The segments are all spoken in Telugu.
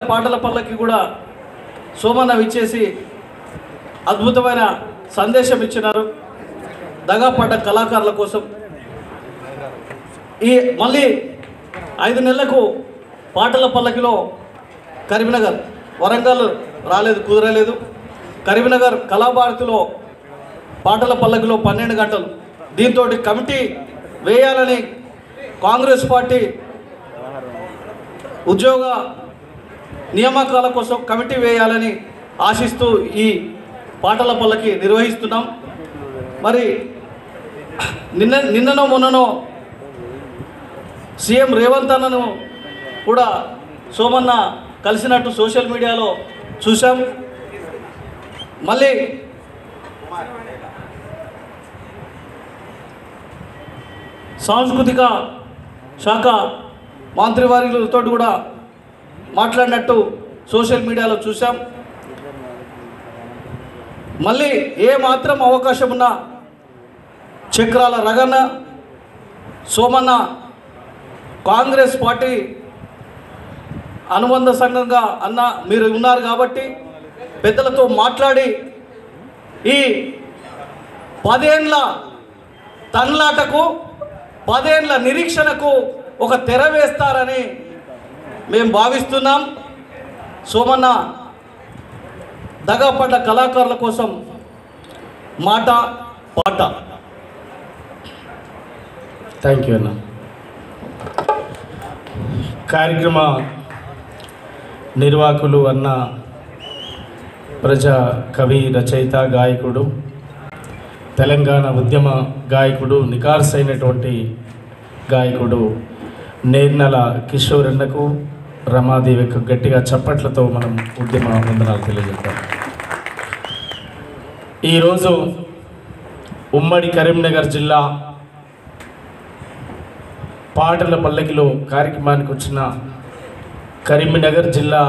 పాటల పల్లకి కూడా సోమన్న విచ్చేసి అద్భుతమైన సందేశం ఇచ్చినారు దగాపడ్డ కళాకారుల కోసం. ఈ మళ్ళీ 5 నెలలకు పాటల పల్లకిలో కరీంనగర్, వరంగల్ రాలేదు, కుదరలేదు. కరీంనగర్ కళాభారతిలో పాటల పల్లకిలో 12 గంటలు. దీంతో కమిటీ వేయాలని కాంగ్రెస్ పార్టీ ఉద్యోగ నియామకాల కోసం కమిటీ వేయాలని ఆశిస్తూ ఈ పాటల పల్లకి నిర్వహిస్తున్నాం. మరి నిన్ననో మొన్ననో సీఎం రేవంత్ అన్నను కూడా సోమన్న కలిసినట్టు సోషల్ మీడియాలో చూసాం. మళ్ళీ సాంస్కృతిక శాఖ మంత్రివర్యులతో కూడా మాట్లాడినట్టు సోషల్ మీడియాలో చూసాం. మళ్ళీ ఏ మాత్రం అవకాశం ఉన్నా చక్రాల రగన్న, సోమన్న కాంగ్రెస్ పార్టీ అనుబంధ సంఘంగా అన్న మీరు ఉన్నారు కాబట్టి పెద్దలతో మాట్లాడి ఈ 10 ఏళ్ల తన్లాటకు 10 ఏళ్ల నిరీక్షణకు ఒక తెర వేస్తారని మేము భావిస్తున్నాం. సోమన్న దగాపడ్డ కళాకారుల కోసం మాట పాట. థ్యాంక్ యూ అన్న. కార్యక్రమ నిర్వాహకులు అన్న ప్రజా కవి, రచయిత, గాయకుడు, తెలంగాణ ఉద్యమ గాయకుడు, నికార్సైనటువంటి గాయకుడు నేర్నల కిషోర్ అన్నకు, రమాదేవికి గట్టిగా చప్పట్లతో మనం ఉద్యమ వందనాలు తెలియజేద్దాం. ఈరోజు ఉమ్మడి కరీంనగర్ జిల్లా పాటల పల్లకిలో కార్యక్రమానికి వచ్చిన కరీంనగర్ జిల్లా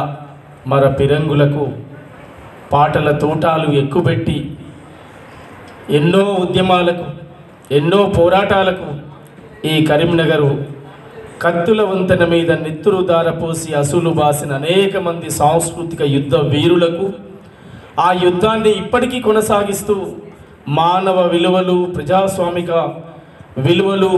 మర పిరంగులకు పాటల తోటాలు ఎక్కుపెట్టి ఎన్నో ఉద్యమాలకు, ఎన్నో పోరాటాలకు ఈ కరీంనగరు కత్తుల వంతెన మీద నెత్తురు దారపోసి అసూలు బాసిన అనేక మంది సాంస్కృతిక యుద్ధ వీరులకు, ఆ యుద్ధాన్ని ఇప్పటికీ కొనసాగిస్తూ మానవ విలువలు, ప్రజాస్వామిక విలువలు,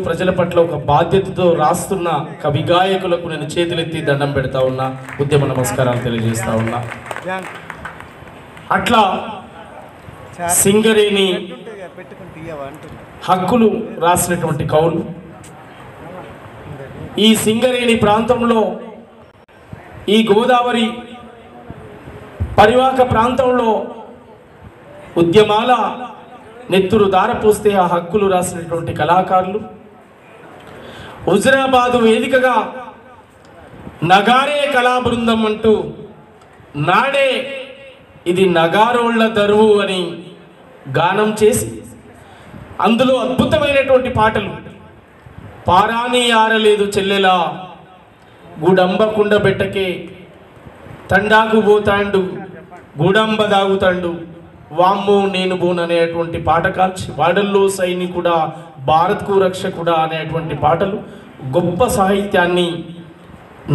ప్రజల పట్ల ఒక బాధ్యతతో రాస్తున్న కవి గాయకులకు నేను చేతులెత్తి దండం పెడతా ఉన్నా, ఉద్యమ నమస్కారాలు తెలియజేస్తా ఉన్నా. అట్లా సింగరేణి హక్కులు రాసినటువంటి కవులు ఈ సింగరేణి ప్రాంతంలో, ఈ గోదావరి పరివాహక ప్రాంతంలో ఉద్యమాల నెత్తురు దారపోస్తే ఆ హక్కులు రాసినటువంటి కళాకారులు, హుజరాబాదు వేదికగా నగారే కళా బృందం అంటూ నాడే ఇది నగారోళ్ల దరువు అని గానం చేసి అందులో అద్భుతమైనటువంటి పాటలు, పారాని ఆరలేదు చెల్లెలా, గుడంబ కుండబెట్టకే తండాకు పోతాండు, గుడంబ దాగుతాండు, వామ్మో నేను బోన్ అనేటువంటి పాట కాల్చి, వాడల్లో సైనికుడా భారత్కు రక్షకుడా అనేటువంటి పాటలు, గొప్ప సాహిత్యాన్ని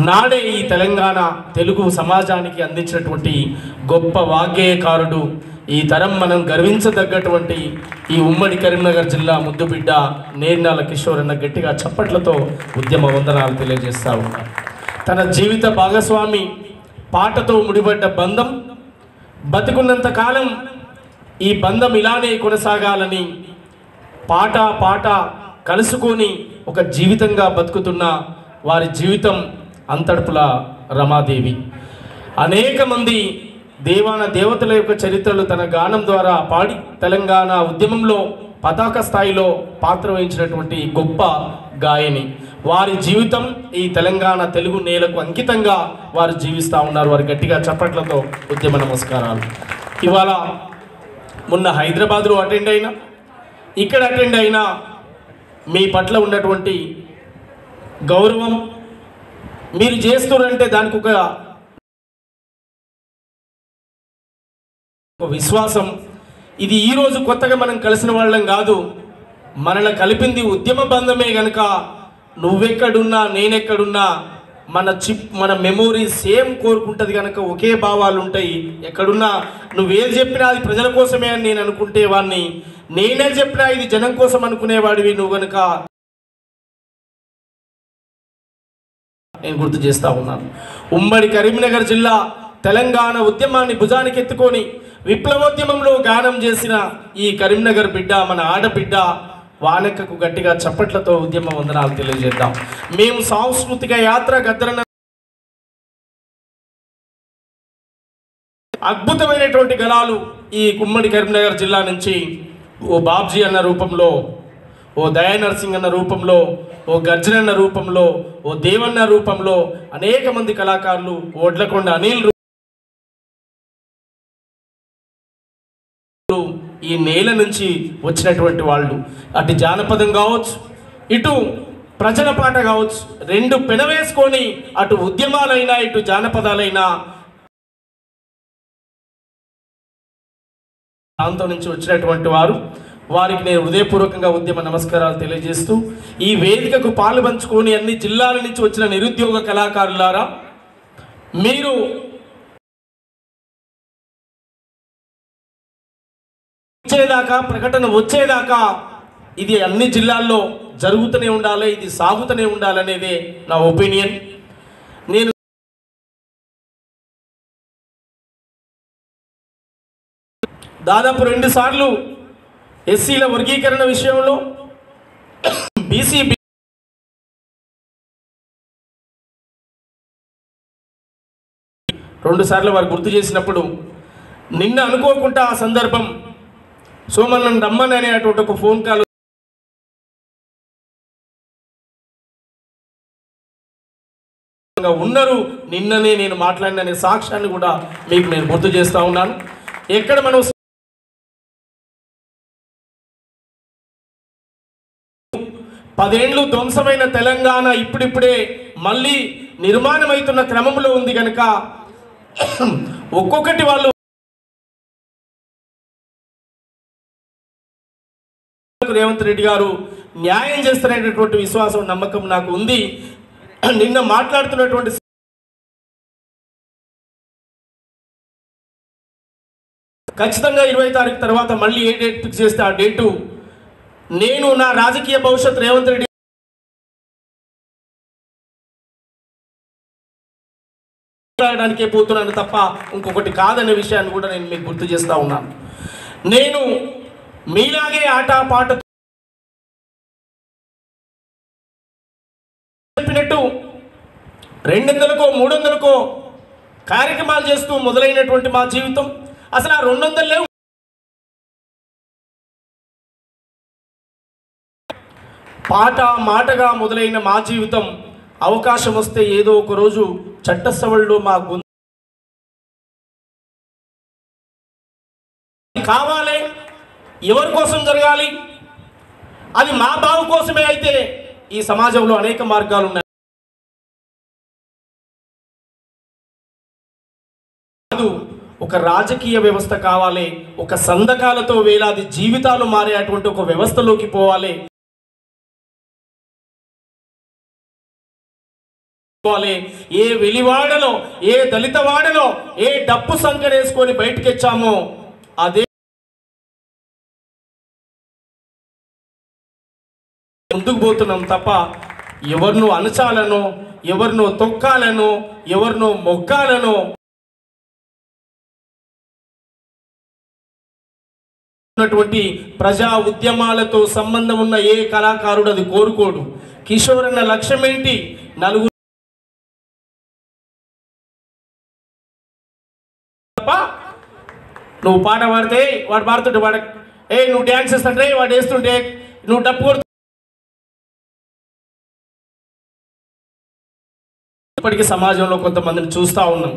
నాడే ఈ తెలంగాణ తెలుగు సమాజానికి అందించినటువంటి గొప్ప వాగ్గేయకారుడు, ఈ తరం మనం గర్వించదగ్గటువంటి ఈ ఉమ్మడి కరీంనగర్ జిల్లా ముద్దుబిడ్డ నేర్నాల కిషోర్ అన్న గట్టిగా చప్పట్లతో ఉద్యమ వందనాలు తెలియజేస్తూ ఉన్నారు. తన జీవిత భాగస్వామి పాటతో ముడిపడ్డ బంధం, బతికున్నంత కాలం ఈ బంధం ఇలానే కొనసాగాలని పాట కలుసుకొని ఒక జీవితంగా బతుకుతున్న వారి జీవితం అంతడుపుల రమాదేవి. అనేక మంది దేవాన దేవతల యొక్క చరిత్రలు తన గానం ద్వారా పాడి తెలంగాణ ఉద్యమంలో పతాక స్థాయిలో పాత్ర వహించినటువంటి గొప్ప గాయని. వారి జీవితం ఈ తెలంగాణ తెలుగు నేలకు అంకితంగా వారు జీవిస్తూ ఉన్నారు. వారి గట్టిగా చప్పట్లతో ఉద్యమ నమస్కారాలు. ఇవాళ మొన్న హైదరాబాద్లో అటెండ్ అయినా, ఇక్కడ అటెండ్ అయినా మీ పట్ల ఉన్నటువంటి గౌరవం, మీరు చేస్తున్నారంటే దానికి ఒక విశ్వాసం. ఇది ఈరోజు కొత్తగా మనం కలిసిన వాళ్ళం కాదు, మనల్ని కలిపింది ఉద్యమ బంధమే గనుక నువ్వెక్కడున్నా నేనెక్కడున్నా మన మెమొరీ సేమ్ కోరుకుంటుంది కనుక ఒకే భావాలు ఉంటాయి. ఎక్కడున్నా నువ్వేది చెప్పినా అది ప్రజల కోసమే అని నేను అనుకుంటే వాడిని, నేనే చెప్పినా ఇది జనం కోసం అనుకునేవాడివి నువ్వు కనుక నేను గుర్తు చేస్తా ఉన్నాను. ఉమ్మడి కరీంనగర్ జిల్లా తెలంగాణ ఉద్యమాన్ని భుజానికి ఎత్తుకొని విప్లవోద్యమంలో గానం చేసిన ఈ కరీంనగర్ బిడ్డ, మన ఆడబిడ్డ వానెక్కకు గట్టిగా చప్పట్లతో ఉద్యమ వందనాలు తెలియజేద్దాం. మేము సాంస్కృతిక యాత్ర గద్దరన్న అద్భుతమైనటువంటి గలాలు ఈ ఉమ్మడి కరీంనగర్ జిల్లా నుంచి ఓ బాబ్జీ అన్న రూపంలో, ఓ దయానర్సింగ్ అన్న రూపంలో, ఓ గర్జన్ అన్న రూపంలో, ఓ దేవన్న రూపంలో అనేక మంది కళాకారులు, ఓడ్లకొండ అనిల్ ఈ నేల నుంచి వచ్చినటువంటి వాళ్ళు, అటు జానపదం కావచ్చు, ఇటు ప్రజల పాట కావచ్చు, రెండు పెనవేసుకొని అటు ఉద్యమాలైనా ఇటు జానపదాలైనా ప్రాంతం నుంచి వచ్చినటువంటి వారు, వారికి నేను హృదయపూర్వకంగా ఉద్యమ నమస్కారాలు తెలియజేస్తూ, ఈ వేదికకు పాలు పంచుకొని అన్ని జిల్లాల నుంచి వచ్చిన నిరుద్యోగ కళాకారులారా, మీరు వచ్చేదాకా, ప్రకటన వచ్చేదాకా ఇది అన్ని జిల్లాల్లో జరుగుతూనే ఉండాలి, ఇది సాగుతూనే ఉండాలనేదే నా ఒపీనియన్. నేను దాదాపు 2 సార్లు ఎస్సీల వర్గీకరణ విషయంలో బీసీ 2 సార్లు వారు గుర్తు చేసినప్పుడు నిన్న అనుకోకుండా ఆ సందర్భం సోమన్ రమ్మన్ అనేటువంటి ఒక ఫోన్ కాల్ ఉన్నారు, నిన్ననే నేను మాట్లాడిన సాక్ష్యాన్ని కూడా మీకు నేను గుర్తు చేస్తా ఉన్నాను. ఎక్కడ మనం 10 ఏళ్ళు ధ్వంసమైన తెలంగాణ ఇప్పుడిప్పుడే మళ్ళీ నిర్మాణం అవుతున్న క్రమంలో ఉంది కనుక ఒక్కొక్కటి వాళ్ళు రేవంత్ రెడ్డి గారు న్యాయం చేస్తున్నటువంటి విశ్వాసం, నమ్మకం నాకు ఉంది. నిన్న మాట్లాడుతున్నటువంటి ఖచ్చితంగా 20 తారీఖు తర్వాత మళ్ళీ ఏ డేట్ ఫిక్స్ చేస్తే ఆ డేటు నేను నా రాజకీయ భవిష్యత్ రేవంత్ రెడ్డి మాట్లాడడానికే పోతున్నాను తప్ప ఇంకొకటి కాదనే విషయాన్ని కూడా నేను మీకు గుర్తు చేస్తా ఉన్నాను. నేను మీలాగే ఆట పాట చెప్పినట్టు 200కో 300కో కార్యక్రమాలు చేస్తూ మొదలైనటువంటి మా జీవితం అసలు ఆ 200 లేవు. పాట మాటగా మొదలైన మా జీవితం అవకాశం వస్తే ఏదో ఒక రోజు చట్టసభల్లో మా గొంతు కావాలి, ఎవరి కోసం జరగాలి, అది మా బావు కోసమే అయితే ఈ సమాజంలో అనేక మార్గాలు ఉన్నాయి. ఒక రాజకీయ వ్యవస్థ కావాలి, ఒక సంతకాలతో వేలాది జీవితాలు మారే అటువంటి ఒక వ్యవస్థలోకి పోవాలి. ఏ వెలివాడలో, ఏ దళిత వాడలో ఏ డప్పు సంకనేసుకొని బయటకు వచ్చామో అదే ముందుకు పోతున్నాం తప్ప ఎవరినో అణచాలనో, ఎవరినో తొక్కాలనో, ఎవరినో మొక్కాలనో ఉన్నటువంటి ప్రజా ఉద్యమాలతో సంబంధం ఉన్న ఏ కళాకారుడు అది కోరుకోడు. కిషోర్ అన్న లక్ష్యం ఏంటి? నలుగురు నువ్వు పాట పాడితే వాడు పాడుతుంటే వాడు నువ్వు డ్యాన్స్ వేస్తుంటే వాడు వేస్తుంటే నువ్వు డప్పు కొడుతు ఇప్పటికీ సమాజంలో కొంతమందిని చూస్తూ ఉన్నాం.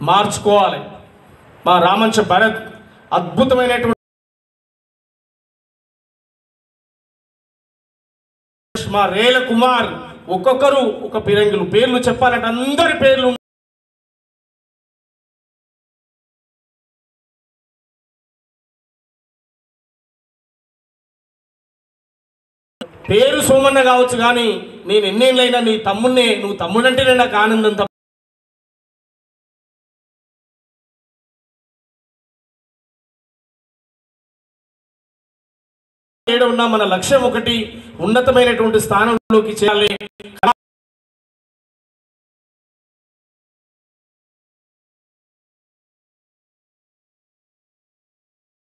మార్చుకోవాలి. మా రామంచ భరత్ అద్భుతమైనటువంటి మా రేల కుమార్ ఒక్కొక్కరు ఒక పిరంగులు పేర్లు చెప్పాలంటే అందరి పేర్లు పేరు సోమన్న కావచ్చు, కానీ నేను ఎన్నేళ్ళైనా నీ తమ్మున్నే, నువ్వు తమ్ముడంటేనే నాకు ఆనందం తప్ప ఉన్న మన లక్ష్యం ఒకటి, ఉన్నతమైనటువంటి స్థానంలోకి చేయాలి.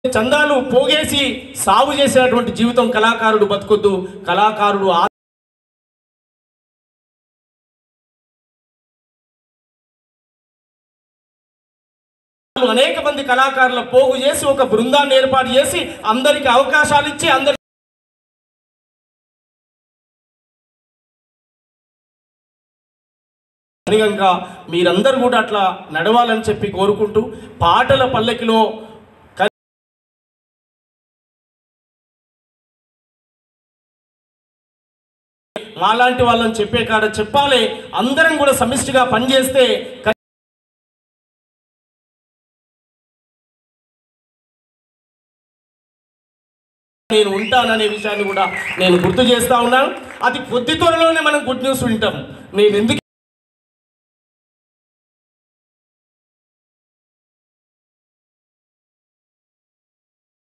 చందాలు పోగేసి సాగు చేసేటువంటి జీవితం కళాకారుడు బతుకొద్దు. కళాకారుడు అనేక మంది కళాకారుల పోగు చేసి ఒక బృందాన్ని ఏర్పాటు చేసి అందరికి అవకాశాలు ఇచ్చి అందరి మీరందరూ కూడా అట్లా నడవాలని చెప్పి కోరుకుంటూ, పాటల పల్లకిలో మాలాంటి వాళ్ళని చెప్పే కాడ చెప్పాలి. అందరం కూడా సమిష్టిగా పనిచేస్తే నేను ఉంటాననే విషయాన్ని కూడా నేను గుర్తు చేస్తా ఉన్నాను. అది కొద్ది త్వరలోనే మనం గుడ్ న్యూస్ వింటాం. నేను ఎందుకు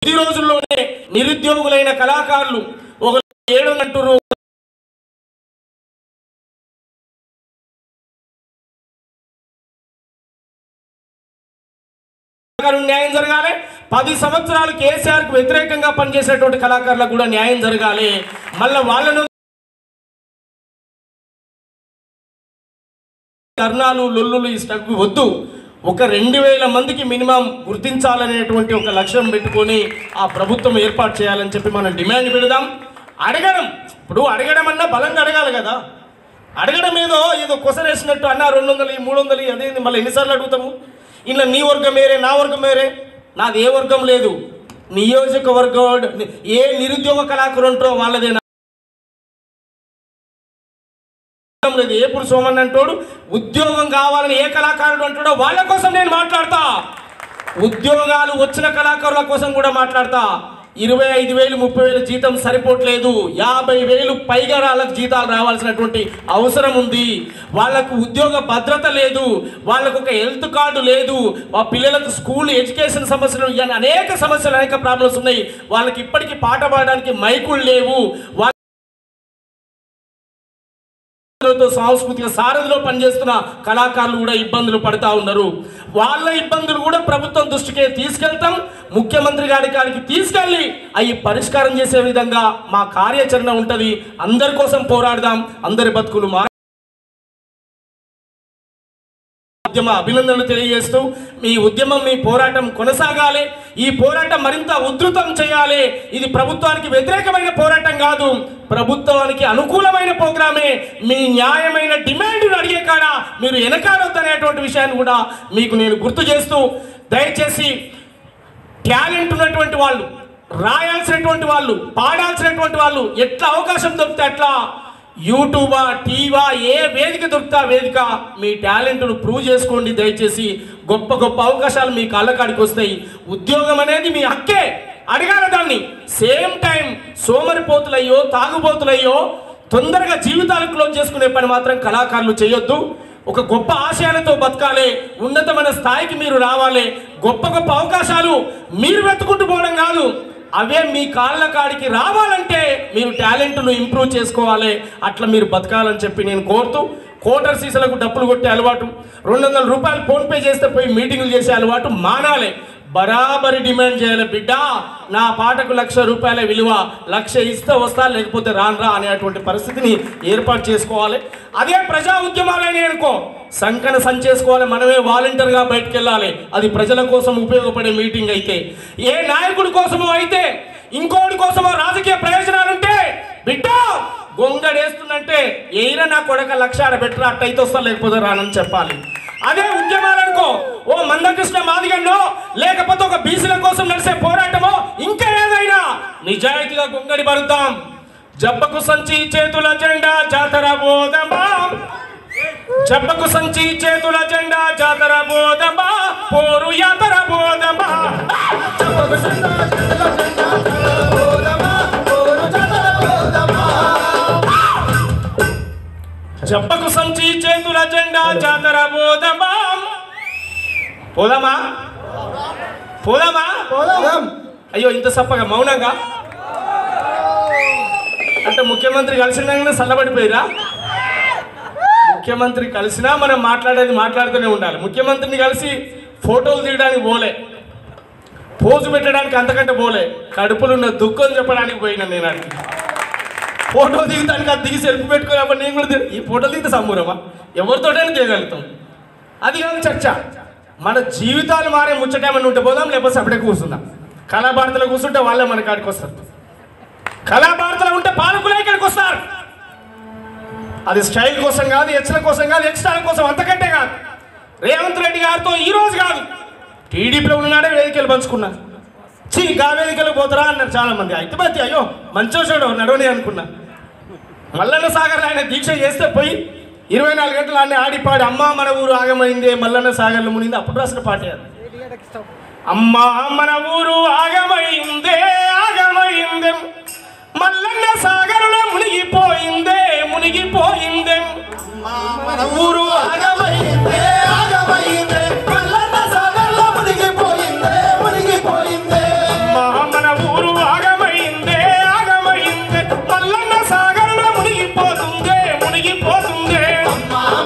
ఈ రోజుల్లోనే నిరుద్యోగులైన కళాకారులు ఒక 7 అంటారు, న్యాయం జరగాలి. 10 సంవత్సరాలు కేసీఆర్ కు వ్యతిరేకంగా పనిచేసేటువంటి కళాకారులకు కూడా న్యాయం జరగాలి. మళ్ళీ వాళ్ళను ధర్నాలు లొల్లులు ఇష్టకు వద్దు. ఒక 2000 మందికి మినిమం గుర్తించాలనేటువంటి ఒక లక్ష్యం పెట్టుకొని ఆ ప్రభుత్వం ఏర్పాటు చేయాలని చెప్పి మనం డిమాండ్ పెడదాం. అడగడం, ఇప్పుడు అడగడం అన్నా బలంగా అడగాలి కదా. అడగడం ఏదో కొసరేసినట్టు అన్నా 200 300 అదేంది, మళ్ళీ ఎన్నిసార్లు అడుగుతాము? ఇలా నీ వర్గం వేరే, నా వర్గం వేరే. నాది ఏ వర్గం లేదు. నియోజకవర్గం ఏ నిరుద్యోగ కళాకారులు ఉంటారో వాళ్ళదేనా లేదు. ఏపుడు సోమన్ అంటాడు ఉద్యోగం కావాలని ఏ కళాకారుడు అంటాడో వాళ్ళ కోసం నేను మాట్లాడతా. ఉద్యోగాలు వచ్చిన కళాకారుల కోసం కూడా మాట్లాడతా. 25,000 30,000 జీతం సరిపోవట్లేదు. 50,000 పైగా వాళ్ళకు జీతాలు రావాల్సినటువంటి అవసరం ఉంది. వాళ్ళకు ఉద్యోగ భద్రత లేదు, వాళ్ళకు ఒక హెల్త్ కార్డు లేదు, ఆ పిల్లలకు స్కూల్ ఎడ్యుకేషన్ సమస్యలు, అనేక సమస్యలు, అనేక ప్రాబ్లమ్స్ ఉన్నాయి. వాళ్ళకి ఇప్పటికీ పాట పాడడానికి మైకులు లేవు. సాంస్కృతిక సారథిలో పనిచేస్తున్న కళాకారులు కూడా ఇబ్బందులు పడుతూ ఉన్నారు. వాళ్ళ ఇబ్బందులు కూడా ప్రభుత్వం దృష్టికి తీసుకెళ్తాం. ముఖ్యమంత్రి గారి కాడికి తీసుకెళ్ళి అవి పరిష్కారం చేసే విధంగా మా కార్యాచరణ ఉంటుంది. అందరి కోసం పోరాడదాం. అందరి బతుకులు అభినందనలు తెలియజేస్తూ, మీ ఉద్యమం, మీ పోరాటం కొనసాగాలి. ఈ పోరాటం మరింత ఉధృతం చేయాలి. ఇది ప్రభుత్వానికి వ్యతిరేకమైన పోరాటం కాదు, ప్రభుత్వానికి అనుకూలమైన ప్రోగ్రామే. మీ న్యాయమైన డిమాండ్ను అడిగే కాడ మీరు వెనకాడొద్దనేటువంటి విషయాన్ని కూడా మీకు నేను గుర్తు చేస్తూ, దయచేసి టాలెంట్ ఉన్నటువంటి వాళ్ళు, రాయాల్సినటువంటి వాళ్ళు, పాడాల్సినటువంటి వాళ్ళు ఎట్లా అవకాశం దొరికితే అట్లా యూట్యూబా, టీవా, ఏ వేదిక దొరుకుతా వేదిక మీ టాలెంట్ను ప్రూవ్ చేసుకోండి. దయచేసి గొప్ప గొప్ప అవకాశాలు మీ కాళ్ళకాడికి వస్తాయి. ఉద్యోగం అనేది మీ హక్కే, అడగాల దాన్ని. సేమ్ టైం సోమరిపోతులయ్యో, తాగుబోతులయ్యో తొందరగా జీవితాలు క్లోజ్ చేసుకునే పని మాత్రం కళాకారులు చేయొద్దు. ఒక గొప్ప ఆశయాలతో బతకాలి. ఉన్నతమైన స్థాయికి మీరు రావాలి. గొప్ప గొప్ప అవకాశాలు మీరు వెతుకుంటూ పోవడం కాదు, అవే మీ కాళ్ళ కాడికి రావాలంటే మీరు టాలెంట్ను ఇంప్రూవ్ చేసుకోవాలి. అట్లా మీరు బతకాలని చెప్పి నేను కోరుతూ, కోటర్ సీసాలకు డబ్బులు కొట్టే అలవాటు, 200 రూపాయలు ఫోన్పే చేస్తే పోయి మీటింగులు చేసే అలవాటు మానాలి. బరాబరి డిమాండ్ చేయాలి. బిడ్డ, నా పాటకు 1,00,000 రూపాయల విలువ, 1,00,000 ఇస్తే వస్తా, లేకపోతే రాన్రా అనేటువంటి పరిస్థితిని ఏర్పాటు చేసుకోవాలి. అదే ప్రజా ఉద్యమాలని అనుకో, సంకన సంచేసుకోవాలి. మనమే వాలంటీర్గా బయటకు వెళ్ళాలి. అది ప్రజల కోసం ఉపయోగపడే మీటింగ్ అయితే, ఏ నాయకుడి కోసమో అయితే, ఇంకోటి కోసమో రాజకీయ ప్రయోజనాలుంటే, బిడ్డ గొంగడేస్తుందంటే ఎయిరా నా కొడక 1,00,000 బెటర్, అట్టయితే వస్తా, లేకపోతే రానని చెప్పాలి. అదే ఉద్యమాలనుకో, ఓ మందకృష్ణ మాదిగన్నో, లేకపోతే ఒక బీసీల కోసం నడిచే పోరాటమో, ఇంకా ఏదైనా నిజాయితీగా గొంగడి పరుద్దాం. జబ్బకు సంచి చేతుల జెండా జాతర బోధమా, జబ్బకు సంచి చేతుల జెండా జాతర బోధమా, పోరు యాతర బోధమా, జబ్బకు సంచి చేతుల జెండా జాతర బోధమా, పోరు జాతర బోధమా. జబ్బకు సంచి చేతుల జెండా జాతర పోదమా పోదామా పోదామా అయ్యో ఇంత సప్పగా మౌనంగా అంటే ముఖ్యమంత్రి కలిసినాకనే చల్లబడిపోయిరా ముఖ్యమంత్రి కలిసినా మనం మాట్లాడుతూనే ఉండాలి ముఖ్యమంత్రిని కలిసి ఫోటోలు తీయడానికి పోలే పోజు పెట్టడానికి అంతకంటే పోలే కడుపులున్న దుఃఖం చెప్పడానికి పోయినా నేను అడిగి ఫోటో దిగుతానికి అది దిగి సెల్ఫీ పెట్టుకున్నప్పుడు నేను కూడా ఈ ఫోటోలు దిగితే సంబూరమా ఎవరితోటైనా దిగలుగుతాం అది కాదు చర్చ మన జీవితాలు మారే ముచ్చటేమని ఉంటే పోదాం లేకపోతే అప్పుడే కూర్చుందాం కళాభారతిలో కూర్చుంటే వాళ్ళే మన కాడికి వస్తారు కళాభారతిలో ఉంటే పాలకులే ఇక్కడికి వస్తారు అది స్టైల్ కోసం కాదు హెచ్చల కోసం కాదు ఎక్స్ట్రా కోసం అంతకంటే కాదు రేవంత్ రెడ్డి గారితో ఈ రోజు కాదు టీడీపీలో ఉన్నాడే వేదికలు పంచుకున్నా గా వేదికలు పోతారా అన్నారు చాలా మంది అయితే బతి అయ్యో మంచోడు నడవని అనుకున్నా మల్లన్న సాగర్లో ఆయన దీక్ష చేస్తే పోయి 24 గంటలు అన్నీ ఆడిపాడి అమ్మ మన ఊరు ఆగమైందే మల్లన్న సాగర్లో మునింది అప్పుడు రాసిన పాటే అది అమ్మ మన ఊరు ఆగమైందే ఆగమైందే మల్లన్న సాగర్లో మునిగిపోయిందే మునిగిపోయిందే మన ఊరు ఆగమైందే ఆగమైందే మల్లన్న సాగర్లో మునిగిపోయిందే మునిగిపోయిందే మన ఊరు ఆగమైందే ఆగమైందే మల్లన్న సాగర్లో మునిగిపోతుందే మునిగిపోతుందే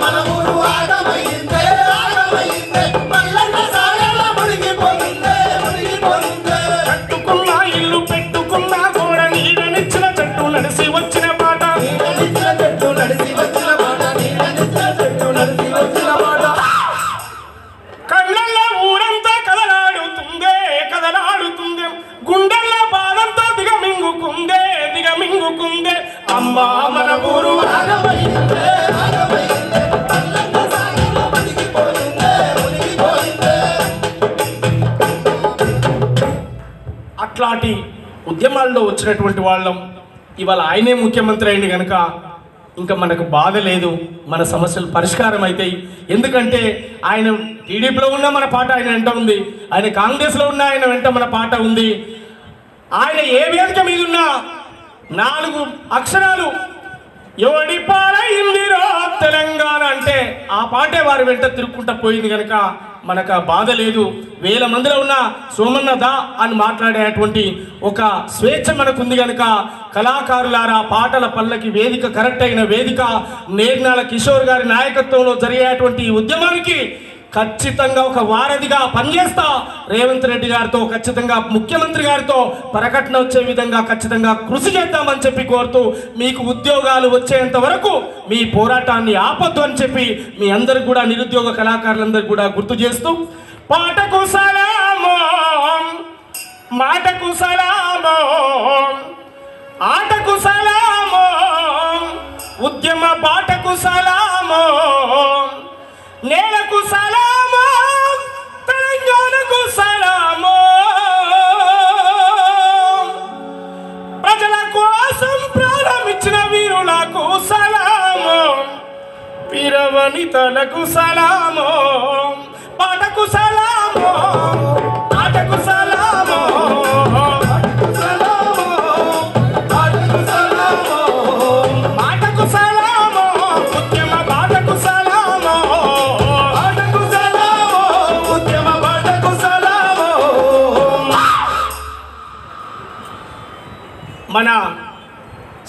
మన ఊరు ఆగమైందే ఆగమైందే మల్లన్న సాగర్లో మునిగిపోతుందే మునిగిపోతుందే కట్టుకున్న ఇల్లు పెట్టుకున్న గోడ నీడనిచ్చిన చెట్టు నడిసి వచ్చిన పాట నీడనిచ్చిన చెట్టు నడిసి వచ్చిన మాట నీడనిచ్చిన చెట్టు నడిసి వచ్చిన మాట కళ్ళల్లో ఊరంతా కదలాడుతుందే కదలాడుతుందే గుండెల్లో బాధంతా దిగమింగుకుందే దిగమింగుకుందే అమ్మా మన ఊరు ఆగమైందే ఆగమైందే మల్లన్న సాగర్లో మునిగిపోయిందే మునిగిపోయిందే అట్లాంటి ఉద్యమాల్లో వచ్చినటువంటి వాళ్ళం ఇవాళ ఆయనే ముఖ్యమంత్రి అయింది కనుక ఇంకా మనకు బాధ లేదు మన సమస్యలు పరిష్కారం అవుతాయి ఎందుకంటే ఆయన టీడీపీలో ఉన్న మన పాట ఆయన వెంట ఉంది ఆయన కాంగ్రెస్లో ఉన్న ఆయన వెంట మన పాట ఉంది ఆయన ఏ వేదిక మీద ఉన్నా 4 అక్షరాలు ఎవడి పాలైందిరో తెలంగాణ అంటే ఆ పాటే వారి వెంట తిరుక్కుంటా పోయింది కనుక మనకు ఆ బాధ లేదు వేల మందిలో ఉన్న సోమన్న దా అని మాట్లాడేటువంటి ఒక స్వేచ్ఛ మనకు ఉంది కనుక కళాకారులారా పాటల పల్లకి వేదిక కరెక్ట్ అయిన వేదిక నేర్నాల కిషోర్ గారి నాయకత్వంలో జరిగేటువంటి ఈ ఉద్యమానికి ఖచ్చితంగా ఒక వారధిగా పనిచేస్తా రేవంత్ రెడ్డి గారితో ఖచ్చితంగా ముఖ్యమంత్రి గారితో ప్రకటన వచ్చే విధంగా ఖచ్చితంగా కృషి చేద్దామని చెప్పి కోరుతూ మీకు ఉద్యోగాలు వచ్చేంత వరకు మీ పోరాటాన్ని ఆపొద్దు అని చెప్పి మీ అందరికి కూడా నిరుద్యోగ కళాకారులందరికీ కూడా గుర్తు చేస్తూ పాటకు సలామో మాటకు సలామో ఆటకు సలామో ఉద్యమ బాటకు సలామో నేలకు సలామో తెలంగాణకు సలామో ప్రజల కోసం ప్రారంభించిన వీరులకు సలామో వీరవనితలకు సలామో పాటకు సలామో ఆటకు సలామో మాటకు సలామో ఉద్యమ బాటకు సలామో మన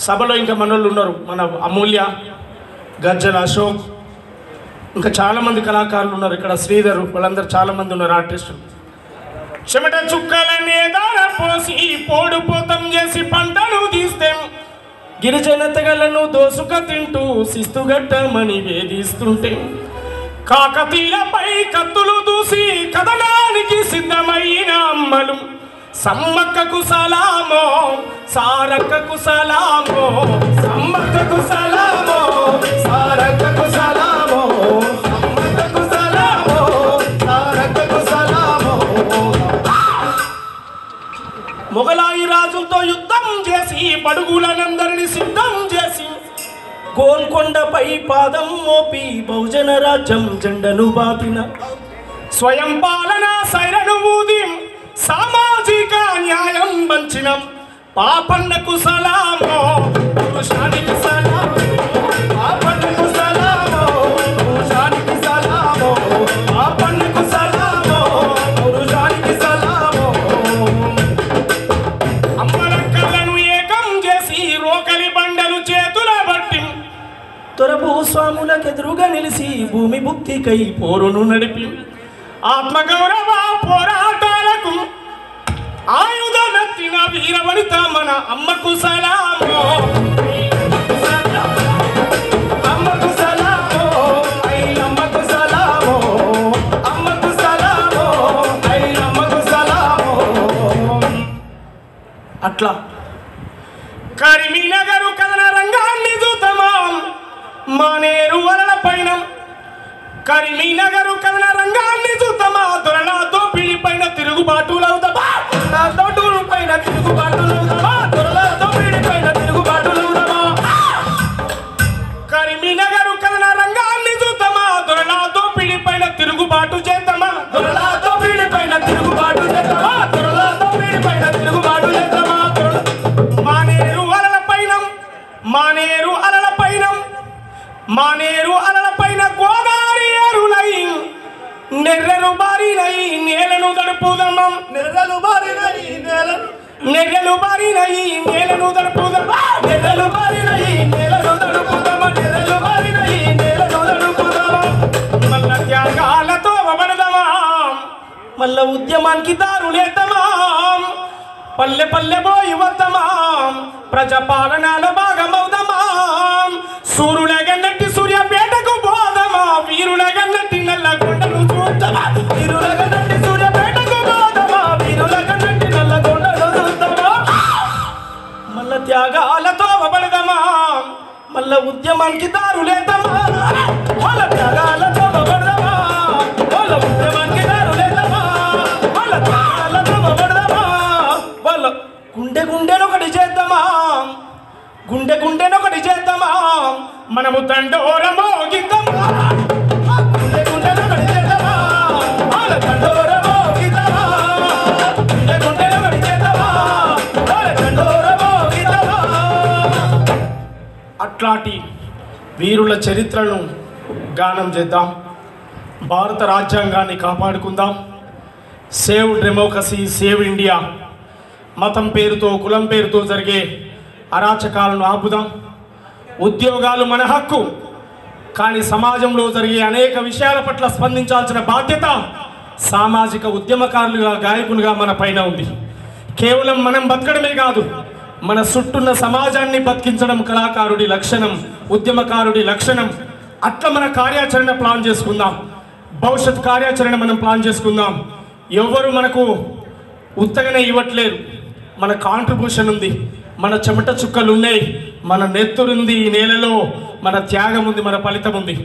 సభలో ఇంకా మనోళ్ళు ఉన్నారు మన అమూల్య గజ్జల అశోక్ ఇంకా చాలామంది కళాకారులు ఉన్నారు ఇక్కడ శ్రీధర్ వాళ్ళందరూ చాలామంది ఉన్నారు ఆర్టిస్టులు చెమట చుక్కలనే దార పోసి పోడు పోతం చేసి పంటను తీస్తే గిరిజన తెగలను దోసుక తింటూ శిస్తుగట్టమని వేధిస్తుంటే కాకతీయులపై కత్తులు దూసి కదలానికి సిద్ధమైన అమ్మలు సమ్మక్కకు సలామో సారక్కకు సలామో సమ్మక్కకు సలామో సారక్కకు సలామో సమ్మక్కకు సలామో సారక్కకు సలామో మొగలాయి రాజులతో యుద్ధం చేసి బడుగులనందరినీ సిద్ధం చేసి గోల్కొండపై పాదం మోపి బహుజన రాజ్యం జెండను బాపిన స్వయం పాలన సైరను ఊది సామాజిక న్యాయం వంచిన పాపన్నకు సలామో పురుషానికి సలామో పాపన్నకు సలామో నీతికై పోరును నడిపి ఆత్మగౌరవ పోరాటాలకు ఆయుధమెత్తిన వీరవనిత మన అమ్మకు సలాము, అమ్మకు సలాము, అమ్మకు సలాము, అమ్మకు సలాము, అమ్మకు సలాము. అట్లా కరీంనగర్ కథన రంగాన్ని చూద్దామా మానేరు వలల పైన, కరీంనగర్ కథన రంగాన్ని చూద్దామా దొరల దోపిడి పైన తిరుగుబాటులవుతామా, దొడ్డుల పైన తిరుగుబాటులవుతామా, దొరల దోపిడి పైన తిరుగుబాటులవుతామా. కరీంనగర్ కథన రంగాన్ని చూద్దామా దొరల దోపిడి పైన తిరుగుబాటు చేద్దామా, దొరల దోపిడి పైన తిరుగుబాటు చేద్దామా, దొరల దోపిడి పైన తిరుగుబాటు చేద్దామా. మానేరు అలల పైన, మానేరు అలల పైన, మానేరు అలల పైన గోదావరి ఏరులై నెర్రెలు బారినై నేలను దడుపుదమ్మం, నెర్రలు బారినై నేలను, నెర్రెలు బారినై నేలను దడుపుదమ్మా, నెర్రెలు బారినై నేలను దడుపుదమ్మా, నెర్రెలు బారినై నేలను దడుపుదమ్మా. మల్ల త్యాగాలతో వబడదమా, మల్ల ఉద్యమానికి దారులేద్దామా, పల్లె పల్లె పోయి వద్దమా, ప్రజాపాలనలో భాగమవుదమా, సూర్యులగన్నట్టి సూర్యాపేటకు పోదమా, వీరులగన్నట్టి నల్లగొండను చూద్దామా, వీరులగన్నట్టి సూర్యాపేటకు పోదమా, వీరులగన్నట్టి నల్లగొండను చూద్దామా. మల్ల త్యాగాలతో వబడదమా, మల్ల ఉద్యమానికి దారులేద్దామా, మల్ల త్యాగాలతో వబడదమా, మల్ల ఉద్యమానికి దారులేద్దామా, మల్ల త్యాగాలతో వబడదమా. వాళ్ళ గుండె గుండెనొకటి చేద్దామా, గుండె గుండెనొకటి చేద్దామా, మనము దండోరమో గిద్దామా, గుండె గుండెనొకటి చేద్దామా, వాళ్ళ దండోరమో గిద్దామా, గుండె గుండెనొకటి చేద్దామా, వాళ్ళ దండోరమో గిద్దామా. అట్లాంటి వీరుల చరిత్రను గానం చేద్దాం, భారత రాజ్యాంగాన్ని కాపాడుకుందాం, సేవ్ డెమోక్రసీ, సేవ్ ఇండియా. మతం పేరుతో కులం పేరుతో జరిగే అరాచకాలను ఆపుదాం. ఉద్యోగాలు మన హక్కు, కానీ సమాజంలో జరిగే అనేక విషయాల పట్ల స్పందించాల్సిన బాధ్యత సామాజిక ఉద్యమకారులుగా గాయకులుగా మన పైన ఉంది. కేవలం మనం బతకడమే కాదు, మన చుట్టూన్న సమాజాన్ని బతికించడం కళాకారుడి లక్షణం, ఉద్యమకారుడి లక్షణం. అట్లా మన కార్యాచరణ ప్లాన్ చేసుకుందాం, భవిష్యత్ కార్యాచరణ మనం ప్లాన్ చేసుకుందాం. ఎవరు మనకు ఉత్తగానే ఇవ్వట్లేరు, మన కాంట్రిబ్యూషన్ ఉంది, మన చెమట చుక్కలు ఉన్నాయి, మన నెత్తురుంది ఈ నేలలో, మన త్యాగం ఉంది, మన ఫలితం ఉంది.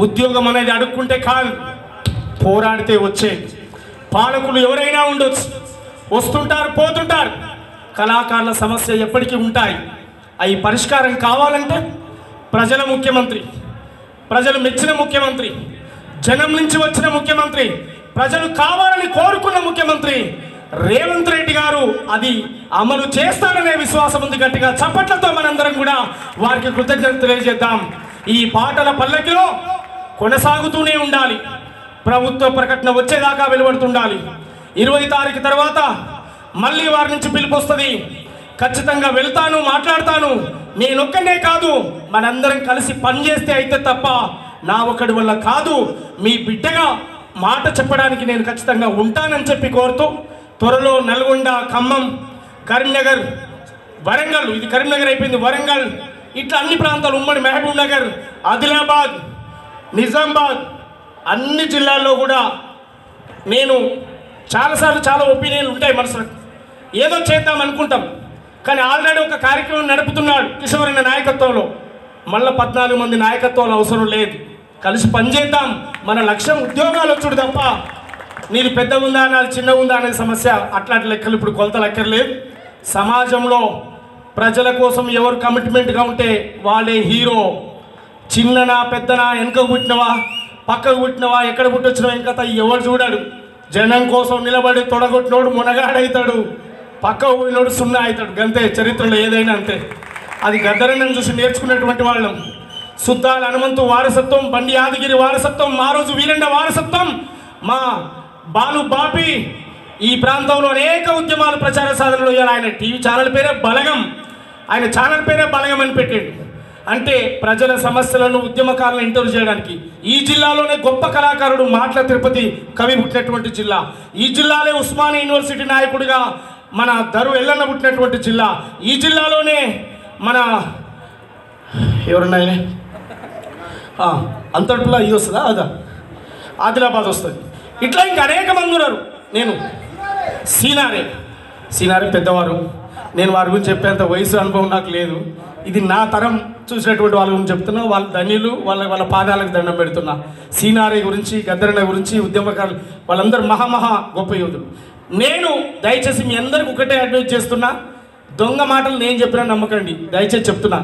ఉద్యోగం అనేది అడుక్కుంటే కాదు, పోరాడితే వచ్చే. పాలకులు ఎవరైనా ఉండొచ్చు, వస్తుంటారు పోతుంటారు, కళాకారుల సమస్య ఎప్పటికీ ఉంటాయి. అవి పరిష్కారం కావాలంటే ప్రజల ముఖ్యమంత్రి, ప్రజలు మెచ్చిన ముఖ్యమంత్రి, జనం నుంచి వచ్చిన ముఖ్యమంత్రి, ప్రజలు కావాలని కోరుకున్న ముఖ్యమంత్రి రేవంత్ రెడ్డి గారు అది అమలు చేస్తారనే విశ్వాసం ఉంది. గట్టిగా చప్పట్లతో మనందరం కూడా వారికి కృతజ్ఞత తెలియజేద్దాం. ఈ పాటల పల్లకిలో కొనసాగుతూనే ఉండాలి, ప్రభుత్వ ప్రకటన వచ్చేదాకా వెలువడుతుండాలి. 20 తారీఖు తర్వాత మళ్ళీ వారి నుంచి పిలుపు వస్తుంది. ఖచ్చితంగా వెళ్తాను, మాట్లాడతాను. నేనొక్కనే కాదు, మనందరం కలిసి పనిచేస్తే అయితే తప్ప నా ఒక్కడి వల్ల కాదు. మీ బిడ్డగా మాట చెప్పడానికి నేను ఖచ్చితంగా ఉంటానని చెప్పి కోరుతూ, త్వరలో నల్గొండ, ఖమ్మం, కరీంనగర్, వరంగల్, ఇది కరీంనగర్ అయిపోయింది, వరంగల్, ఇట్లా అన్ని ప్రాంతాలు, ఉమ్మడి మహబూబ్ నగర్, ఆదిలాబాద్, నిజామాబాద్, అన్ని జిల్లాల్లో కూడా నేను చాలాసార్లు చాలా ఒపీనియన్లు ఉంటాయి మనసులో, ఏదో చేద్దాం అనుకుంటాం. కానీ ఆల్రెడీ ఒక కార్యక్రమం నడుపుతున్నాడు కిషోరన్న నాయకత్వంలో. మళ్ళీ 14 మంది నాయకత్వాలు అవసరం లేదు, కలిసి పనిచేద్దాం. మన లక్ష్యం ఉద్యోగాలు వచ్చుడు తప్ప నీది పెద్ద ఉందా, నాది చిన్న ఉందా అనేది సమస్య. అట్లాంటి లెక్కలు ఇప్పుడు కొలత లెక్కర్లేదు. సమాజంలో ప్రజల కోసం ఎవరు కమిట్మెంట్గా ఉంటే వాళ్ళే హీరో. చిన్ననా పెద్దనా, వెనకకు పుట్టినవా పక్కకు పుట్టినవా ఎక్కడ పుట్టొచ్చినవా ఇంకా ఎవరు చూడాడు. జనం కోసం నిలబడి తొడగొట్టినోడు మునగాడవుతాడు, పక్కకు పోయినోడు సున్నా అవుతాడు. గంతే, చరిత్రలో ఏదైనా అంతే. అది గద్దరన్నను చూసి నేర్చుకునేటువంటి వాళ్ళం. సుద్దాల హనుమంతు వారసత్వం, బండి యాదగిరి వారసత్వం, మారోజు వీరండ వారసత్వం, మా బాలు బాపి ఈ ప్రాంతంలో అనేక ఉద్యమాలు ప్రచార సాధనలు. ఆయన టీవీ ఛానల్ పేరే బలగం, ఆయన ఛానల్ పేరే బలగం అని పెట్టాడు. అంటే ప్రజల సమస్యలను ఉద్యమకాలను ఇంటర్వ్యూ చేయడానికి. ఈ జిల్లాలోనే గొప్ప కళాకారుడు మాట్ల తిరుపతి కవి పుట్టినటువంటి జిల్లా. ఈ జిల్లాలో ఉస్మానియా యూనివర్సిటీ నాయకుడిగా మన దరు ఎల్లన్న పుట్టినటువంటి జిల్లా. ఈ జిల్లాలోనే మన ఎవరున్నాయని అంతటిలో ఇది వస్తుందా అదా ఆదిలాబాద్ వస్తుంది. ఇట్లా ఇంకా అనేక మంది ఉన్నారు. నేను సీనారే పెద్దవారు. నేను వారి గురించి చెప్పేంత వయసు అనుభవం నాకు లేదు. ఇది నా తరం చూసినటువంటి వాళ్ళ గురించి చెప్తున్నా. వాళ్ళ ధన్యులు, వాళ్ళ పాదాలకు దండం పెడుతున్నా. సీనారే గురించి, గద్దరన్న గురించి, ఉద్యమకారులు వాళ్ళందరూ మహా గొప్ప యోధులు. నేను దయచేసి మీ అందరికి ఒకటే అడ్వైజ్ చేస్తున్నా, దొంగ మాటలు నేను చెప్పినా నమ్మకండి. దయచేసి చెప్తున్నా,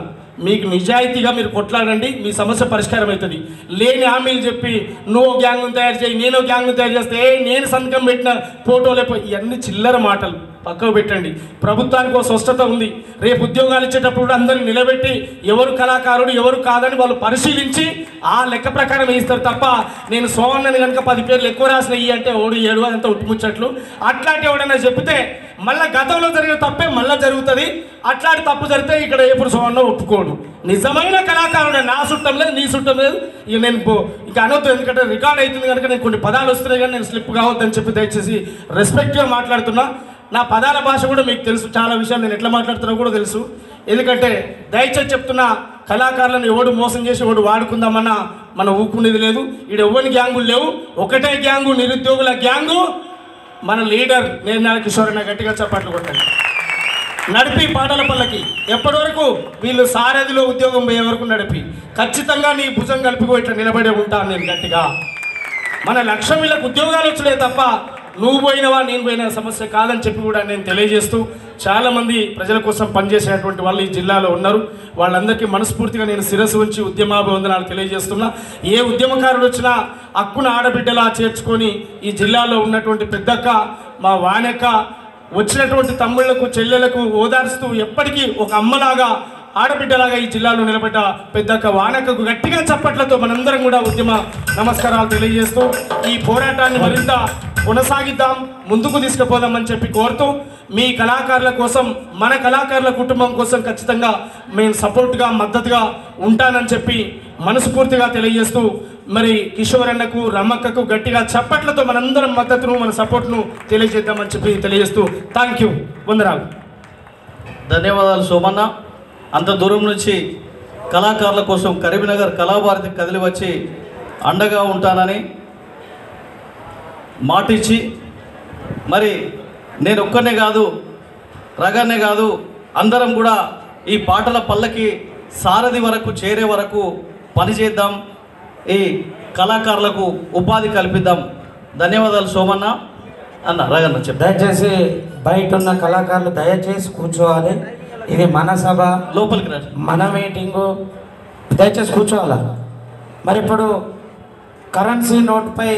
మీకు నిజాయితీగా మీరు కొట్లాడండి, మీ సమస్య పరిష్కారం అవుతుంది. లేని హామీలు చెప్పి నువ్వు గ్యాంగ్ను తయారు చేయి, నేను గ్యాంగ్ను తయారు చేస్తే నేను సంతకం పెట్టిన ఫోటోలే ఇవన్నీ చిల్లర మాటలు పక్కకు పెట్టండి. ప్రభుత్వానికి ఒక స్పష్టత ఉంది. రేపు ఉద్యోగాలు ఇచ్చేటప్పుడు అందరిని నిలబెట్టి ఎవరు కళాకారుడు ఎవరు కాదని వాళ్ళు పరిశీలించి ఆ లెక్క ప్రకారం వేయిస్తారు తప్ప నేను సోమన్నని కనుక 10 పేర్లు ఎక్కువ రాసిన అంటే 7 అదంతా ఉట్టుముచ్చట్లు. అట్లాంటి ఎవడన్నా చెప్తే మళ్ళీ గతంలో జరిగిన తప్పే మళ్ళీ జరుగుతుంది. అట్లాంటి తప్పు జరిగితే ఇక్కడ ఎప్పుడు సోమన్న ఒప్పుకోడు. నిజమైన కళాకారుడు నా చుట్టం లేదు, నీ చుట్టం లేదు. ఇక నేను ఇక అనొద్దు, ఎందుకంటే రికార్డ్ అవుతుంది కనుక నేను కొన్ని పదాలు వస్తున్నాయి కానీ నేను స్లిప్ కావద్దని చెప్పి దయచేసి రెస్పెక్ట్గా మాట్లాడుతున్నా. నా పదాల భాష కూడా మీకు తెలుసు, చాలా విషయాలు నేను ఎట్లా మాట్లాడుతున్నా కూడా తెలుసు. ఎందుకంటే దయచేసి చెప్తున్నా, కళాకారులను ఎవడు మోసం చేసి ఎవడు వాడుకుందామన్నా మనం ఊరుకునేది లేదు. ఇక్కడ ఎవరి గ్యాంగులు లేవు, ఒకటే గ్యాంగు, నిరుద్యోగుల గ్యాంగు. మన లీడర్ నిర్మల కిషోరన్న గట్టిగా చప్పట్లు కొట్టండి. నడిపి పాటల పల్లకి ఎప్పటి వరకు వీళ్ళు సారథిలో ఉద్యోగం పోయే వరకు నడిపి ఖచ్చితంగా నీ భుజం కలిపిపోయి ఇట్లా నిలబడే ఉంటాను నేను గట్టిగా. మన లక్ష్యం వీళ్ళకి ఉద్యోగాలు వచ్చలే తప్ప నువ్వు పోయినవా నేను పోయిన సమస్య కాదని చెప్పి కూడా నేను తెలియజేస్తూ, చాలామంది ప్రజల కోసం పనిచేసేటువంటి వాళ్ళు ఈ జిల్లాలో ఉన్నారు. వాళ్ళందరికీ మనస్ఫూర్తిగా నేను శిరస్సు ఉంచి ఉద్యమాభివందనాలు తెలియజేస్తున్నా. ఏ ఉద్యమకారుడు వచ్చినా హక్కున ఆడబిడ్డలా చేర్చుకొని ఈ జిల్లాలో ఉన్నటువంటి పెద్దక్క, మా వానెక్క, వచ్చినటువంటి తమ్ముళ్లకు చెల్లెలకు ఓదార్స్తూ ఎప్పటికీ ఒక అమ్మలాగా ఆడబిడ్డలాగా ఈ జిల్లాలో నిలబడ్డ పెద్దక్క వానెక్కకు గట్టిగా చప్పట్లతో మనందరం కూడా ఉద్యమ నమస్కారాలు తెలియజేస్తూ ఈ పోరాటాన్ని మరింత కొనసాగిద్దాం, ముందుకు తీసుకుపోదామని చెప్పి కోరుతూ, మీ కళాకారుల కోసం, మన కళాకారుల కుటుంబం కోసం ఖచ్చితంగా మేము సపోర్ట్గా మద్దతుగా ఉంటానని చెప్పి మనస్ఫూర్తిగా తెలియజేస్తూ, మరి కిషోరన్నకు రమ్మక్కకు గట్టిగా చప్పట్లతో మనందరం మద్దతును మన సపోర్ట్ను తెలియజేద్దామని చెప్పి తెలియజేస్తూ థ్యాంక్ యూ. వందనాలు. ధన్యవాదాలు సోమన్న. అంత దూరం నుంచి కళాకారుల కోసం కరీంనగర్ కళాభారతి కదిలి వచ్చి అండగా ఉంటానని మాటిచ్చి, మరి నేను ఒక్కనే కాదు, రగన్నే కాదు, అందరం కూడా ఈ పాటల పల్లకి సారథి వరకు చేరే వరకు పనిచేద్దాం, ఈ కళాకారులకు ఉపాధి కల్పిద్దాం. ధన్యవాదాలు సోమన్న. అన్న రగన్న చెప్పు. దయచేసి బయట ఉన్న కళాకారులు దయచేసి కూర్చోవాలి. ఇది మన సభ, లోపలికి రా, మన మీటింగు, దయచేసి కూర్చోవాలా. మరి ఇప్పుడు కరెన్సీ నోట్పై